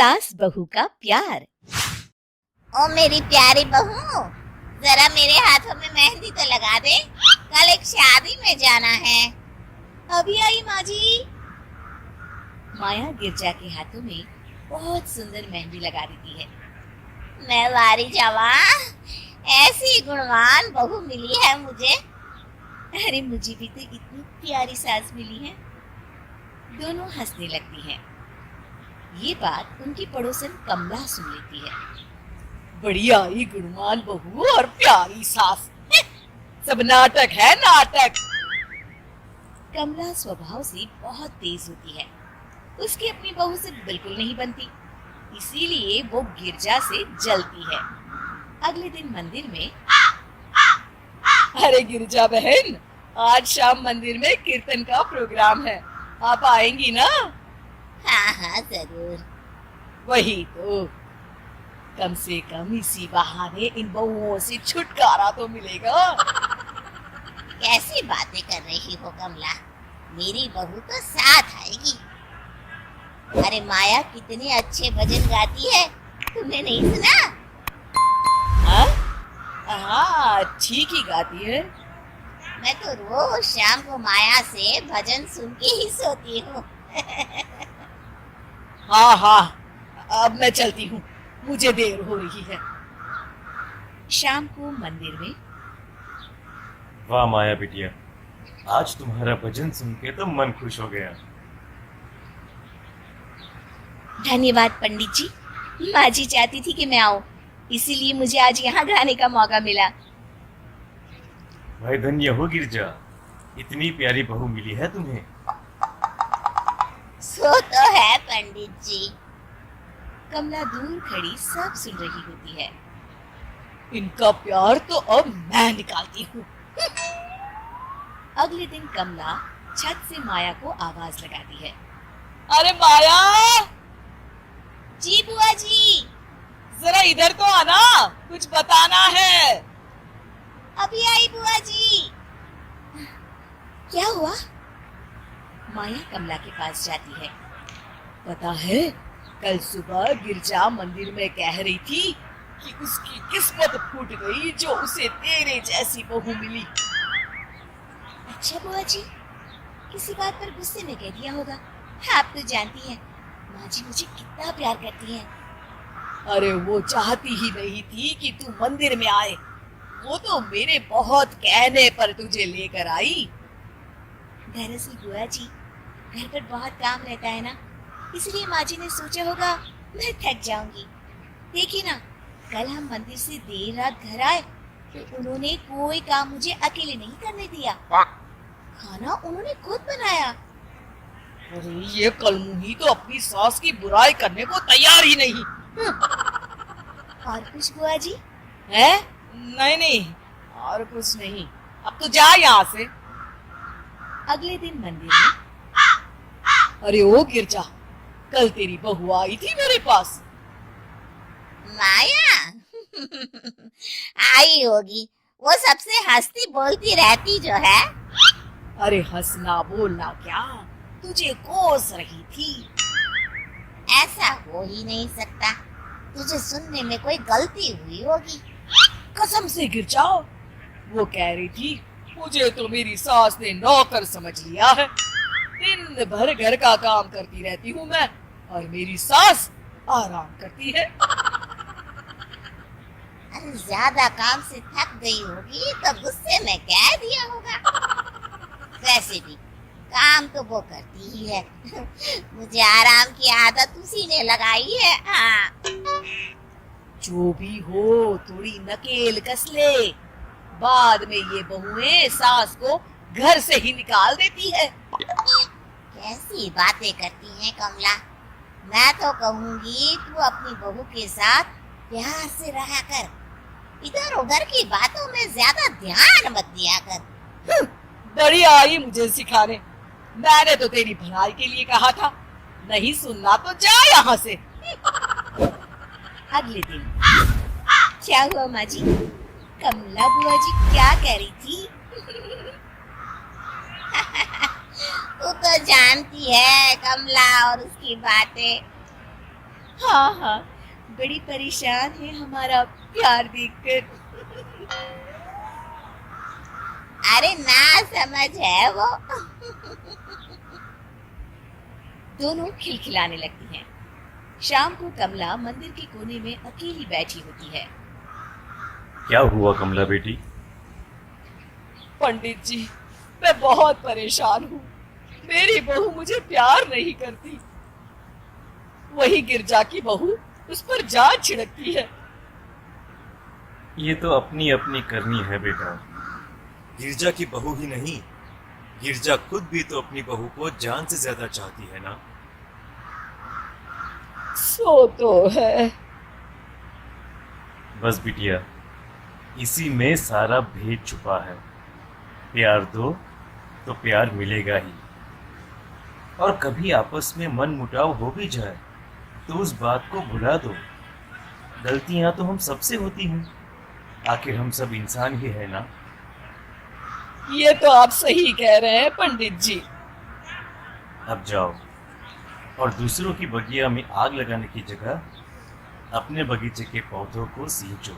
सास बहू का प्यार। ओ मेरी प्यारी बहू, जरा मेरे हाथों में मेहंदी तो लगा दे, कल एक शादी में जाना है। अभी आई माँ जी। माया गिरजा के हाथों में बहुत सुंदर मेहंदी लगा देती है। मैं वारी जावा, ऐसी गुणवान बहू मिली है मुझे। अरे मुझे भी तो इतनी प्यारी सास मिली है। दोनों हंसने लगती हैं। ये बात उनकी पड़ोसन कमला सुन लेती है। बढ़िया ही गुणवान बहू और प्यारी सास, सब नाटक है नाटक। कमला स्वभाव से बहुत तेज होती है। उसकी अपनी बहू से बिल्कुल नहीं बनती, इसीलिए वो गिरजा से जलती है। अगले दिन मंदिर में, अरे गिरजा बहन, आज शाम मंदिर में कीर्तन का प्रोग्राम है, आप आएंगी ना? हाँ हाँ जरूर। वही तो, कम से कम इसी बहाने इन बहुओं से छुटकारा तो मिलेगा। कैसी बातें कर रही हो कमला, मेरी बहू तो साथ आएगी। अरे माया कितने अच्छे भजन गाती है, तुमने नहीं सुना? हाँ, ठीक ही गाती है। मैं तो रोज शाम को माया से भजन सुन के ही सोती हूँ। हाँ हाँ, अब मैं चलती हूँ, मुझे देर हो रही है। शाम को मंदिर में, वाह माया बिटिया, आज तुम्हारा भजन सुन के तो मन खुश हो गया। धन्यवाद पंडित जी, माँ जी चाहती थी कि मैं आऊं, इसीलिए मुझे आज यहाँ गाने का मौका मिला। भाई धन्य हो गिरजा, इतनी प्यारी बहू मिली है तुम्हें। सो तो है पंडित जी। कमला दूर खड़ी सब सुन रही होती है। इनका प्यार तो अब मैं निकालती हूँ। अगले दिन कमला छत से माया को आवाज लगाती है। अरे माया! जी बुआ जी। जरा इधर तो आना, कुछ बताना है। अभी आई बुआ जी। क्या हुआ? माया कमला के पास जाती है। पता है, कल सुबह गिरजा मंदिर में कह रही थी कि उसकी किस्मत फूट गई जो उसे तेरे जैसी बहू मिली। अच्छा बुआ जी, किसी बात पर गुस्से में कह दिया होगा। आप तो जानती हैं, माँ जी मुझे कितना प्यार करती हैं। अरे वो चाहती ही नहीं थी कि तू मंदिर में आए, वो तो मेरे बहुत कहने पर तुझे लेकर आई। दरअसल बुआ जी, घर पर बहुत काम रहता है ना, इसलिए माँ जी ने सोचा होगा मैं थक जाऊंगी। देखिए ना, कल हम मंदिर से देर रात घर आए तो उन्होंने कोई काम मुझे अकेले नहीं करने दिया। खाना उन्होंने खुद बनाया। अरे ये कलमुही तो अपनी सास की बुराई करने को तैयार ही नहीं। और कुछ बुआ जी? है? नहीं नहीं, और कुछ नहीं, अब तो जा यहाँ से। अगले दिन मंदिर में, अरे ओ गिरजा, कल तेरी बहू आई थी मेरे पास। माया आई होगी, वो सबसे हंसती बोलती रहती जो है। अरे हंसना बोलना क्या, तुझे कोस रही थी। ऐसा हो ही नहीं सकता, तुझे सुनने में कोई गलती हुई होगी। कसम से गिरजा, वो कह रही थी मुझे तो मेरी सास ने नौकर समझ लिया है। दिन भर घर का काम करती रहती हूँ मैं, और मेरी सास आराम करती है। अरे ज्यादा काम से थक गई होगी तो गुस्से में कह दिया होगा। वैसे भी काम तो वो करती ही है। मुझे आराम की आदत उसी ने लगाई है। हाँ। जो भी हो, थोड़ी नकेल कस ले, बाद में ये बहुएं सास को घर से ही निकाल देती है। कैसी बातें करती हैं कमला, मैं तो कहूँगी तू अपनी बहू के साथ प्यार से रहा कर, इधर उधर की बातों में ज्यादा ध्यान मत दिया कर। बड़ी आई मुझे सिखाने, मैंने तो तेरी भलाई के लिए कहा था, नहीं सुनना तो जा यहाँ से। अगले दिन, क्या हुआ माँ जी? कमला बुआ जी क्या कह रही थी? तू तो जानती है कमला और उसकी बातें। हाँ हाँ, बड़ी परेशान है हमारा प्यार देखकर। अरे ना समझ है वो। दोनों खिलखिलाने लगती हैं। शाम को कमला मंदिर के कोने में अकेली बैठी होती है। क्या हुआ कमला बेटी? पंडित जी, मैं बहुत परेशान हूँ। मेरी बहू मुझे प्यार नहीं करती। वही गिरजा की बहू उस पर जान छिड़कती है। ये तो अपनी अपनी करनी है बेटा। गिरजा की बहू ही नहीं, गिरजा खुद भी तो अपनी बहू को जान से ज्यादा चाहती है ना। सो तो है। बस बिटिया, इसी में सारा भेद छुपा है। प्यार दो तो प्यार मिलेगा ही। और कभी आपस में मन मुटाव हो भी जाए तो उस बात को भुला दो। गलतियां तो हम सबसे होती हैं, आखिर हम सब इंसान ही है ना। ये तो आप सही कह रहे हैं पंडित जी। अब जाओ और दूसरों की बगिया में आग लगाने की जगह अपने बगीचे के पौधों को सींचो।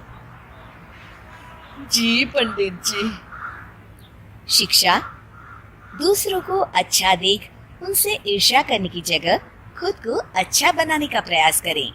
जी पंडित जी। शिक्षा: दूसरों को अच्छा देख उनसे ईर्ष्या करने की जगह खुद को अच्छा बनाने का प्रयास करें।